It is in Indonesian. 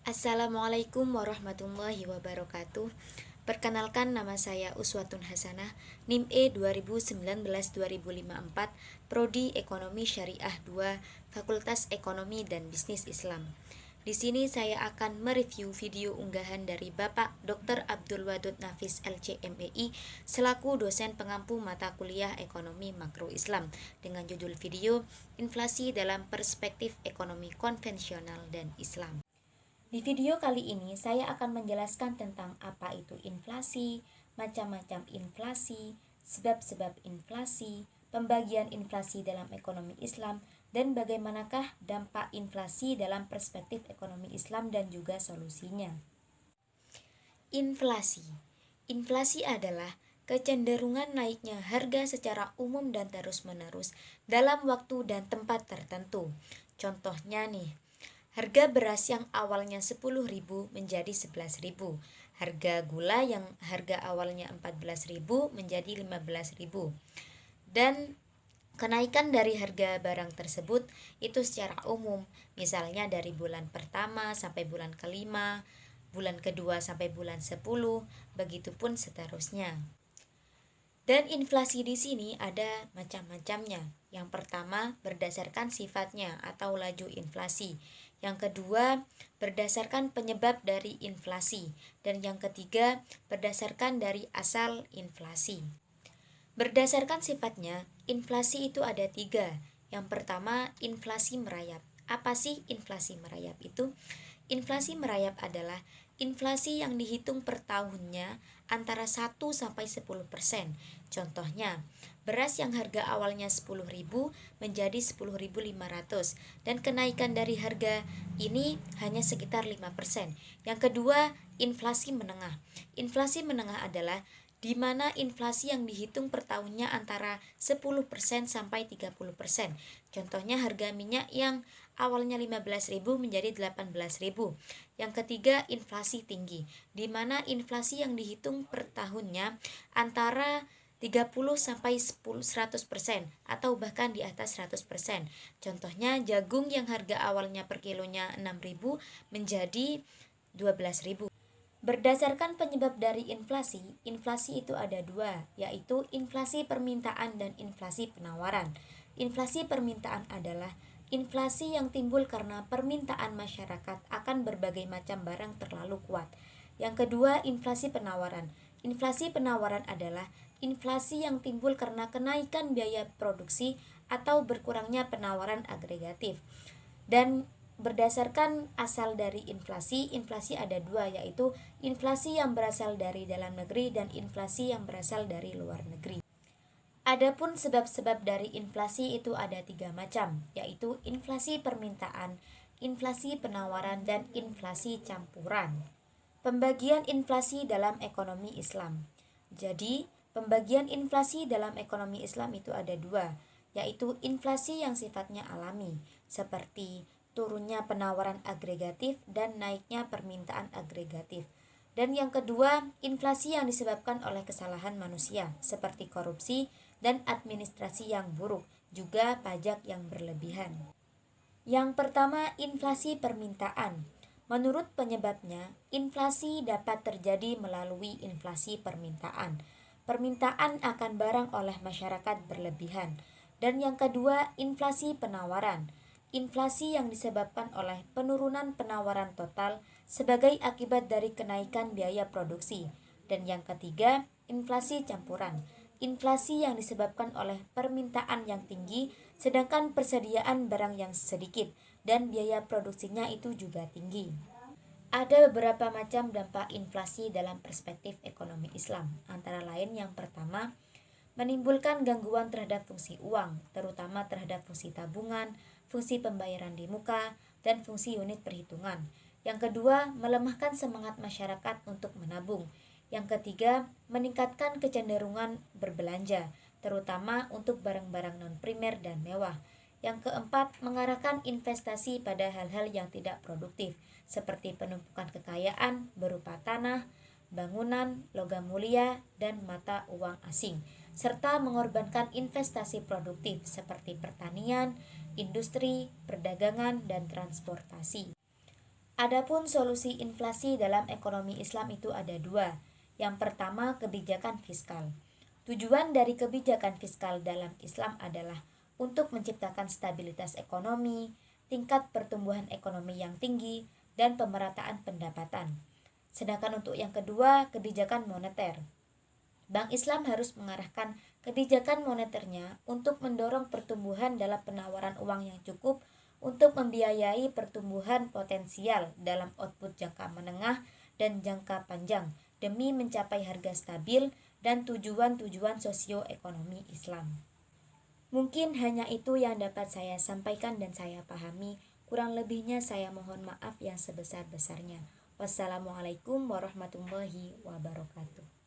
Assalamualaikum warahmatullahi wabarakatuh. Perkenalkan, nama saya Uswatun Hasanah, NIM E 2019-2054, Prodi Ekonomi Syariah 2, Fakultas Ekonomi dan Bisnis Islam. Di sini saya akan mereview video unggahan dari Bapak Dr. Abdul Wadud Nafis LCMEI selaku dosen pengampu mata kuliah Ekonomi Makro Islam dengan judul video Inflasi dalam Perspektif Ekonomi Konvensional dan Islam. Di video kali ini saya akan menjelaskan tentang apa itu inflasi, macam-macam inflasi, sebab-sebab inflasi, pembagian inflasi dalam ekonomi Islam, dan bagaimanakah dampak inflasi dalam perspektif ekonomi Islam dan juga solusinya. Inflasi. Inflasi adalah kecenderungan naiknya harga secara umum dan terus-menerus dalam waktu dan tempat tertentu. Contohnya nih, harga beras yang awalnya 10.000 menjadi 11.000. Harga gula yang harga awalnya 14.000 menjadi 15.000. Dan kenaikan dari harga barang tersebut itu secara umum, misalnya dari bulan pertama sampai bulan kelima, bulan kedua sampai bulan 10, begitupun seterusnya. Dan inflasi di sini ada macam-macamnya. Yang pertama berdasarkan sifatnya atau laju inflasi. Yang kedua berdasarkan penyebab dari inflasi. Dan yang ketiga berdasarkan dari asal inflasi. Berdasarkan sifatnya, inflasi itu ada 3. Yang pertama, inflasi merayap. Apa sih inflasi merayap itu? Inflasi merayap adalah inflasi yang dihitung per tahunnya antara 1 sampai 10%. Contohnya, beras yang harga awalnya 10.000 menjadi 10.500 dan kenaikan dari harga ini hanya sekitar 5%. Yang kedua, inflasi menengah. Inflasi menengah adalah di mana inflasi yang dihitung per tahunnya antara 10% sampai 30%. Contohnya harga minyak yang awalnya 15.000 menjadi 18.000. Yang ketiga, inflasi tinggi, di mana inflasi yang dihitung per tahunnya antara 30 sampai 100% atau bahkan di atas 100%. Contohnya jagung yang harga awalnya per kilonya 6.000 menjadi 12.000. Berdasarkan penyebab dari inflasi, inflasi itu ada 2, yaitu inflasi permintaan dan inflasi penawaran. Inflasi permintaan adalah inflasi yang timbul karena permintaan masyarakat akan berbagai macam barang terlalu kuat. Yang kedua, inflasi penawaran. Inflasi penawaran adalah inflasi yang timbul karena kenaikan biaya produksi atau berkurangnya penawaran agregatif. Dan berdasarkan asal dari inflasi, inflasi ada 2, yaitu inflasi yang berasal dari dalam negeri dan inflasi yang berasal dari luar negeri. Adapun sebab-sebab dari inflasi itu ada 3 macam, yaitu inflasi permintaan, inflasi penawaran, dan inflasi campuran. Pembagian inflasi dalam ekonomi Islam. Jadi, pembagian inflasi dalam ekonomi Islam itu ada 2, yaitu inflasi yang sifatnya alami, seperti turunnya penawaran agregatif dan naiknya permintaan agregatif. Dan yang kedua, inflasi yang disebabkan oleh kesalahan manusia, seperti korupsi dan administrasi yang buruk, juga pajak yang berlebihan. Yang pertama, inflasi permintaan. Menurut penyebabnya, inflasi dapat terjadi melalui inflasi permintaan. Permintaan akan barang oleh masyarakat berlebihan. Dan yang kedua, inflasi penawaran. Inflasi yang disebabkan oleh penurunan penawaran total sebagai akibat dari kenaikan biaya produksi. Dan yang ketiga, inflasi campuran. Inflasi yang disebabkan oleh permintaan yang tinggi sedangkan persediaan barang yang sedikit dan biaya produksinya itu juga tinggi. Ada beberapa macam dampak inflasi dalam perspektif ekonomi Islam. Antara lain yang pertama, menimbulkan gangguan terhadap fungsi uang, terutama terhadap fungsi tabungan, fungsi pembayaran di muka, dan fungsi unit perhitungan. Yang kedua, melemahkan semangat masyarakat untuk menabung. Yang ketiga, meningkatkan kecenderungan berbelanja, terutama untuk barang-barang non-primer dan mewah. Yang keempat, mengarahkan investasi pada hal-hal yang tidak produktif, seperti penumpukan kekayaan berupa tanah, bangunan, logam mulia, dan mata uang asing, serta mengorbankan investasi produktif seperti pertanian, industri, perdagangan, dan transportasi. Adapun solusi inflasi dalam ekonomi Islam itu ada dua. Yang pertama, kebijakan fiskal. Tujuan dari kebijakan fiskal dalam Islam adalah untuk menciptakan stabilitas ekonomi, tingkat pertumbuhan ekonomi yang tinggi, dan pemerataan pendapatan. Sedangkan untuk yang kedua, kebijakan moneter. Bank Islam harus mengarahkan kebijakan moneternya untuk mendorong pertumbuhan dalam penawaran uang yang cukup untuk membiayai pertumbuhan potensial dalam output jangka menengah dan jangka panjang demi mencapai harga stabil dan tujuan-tujuan sosioekonomi Islam. Mungkin hanya itu yang dapat saya sampaikan dan saya pahami. Kurang lebihnya saya mohon maaf yang sebesar-besarnya. Wassalamualaikum warahmatullahi wabarakatuh.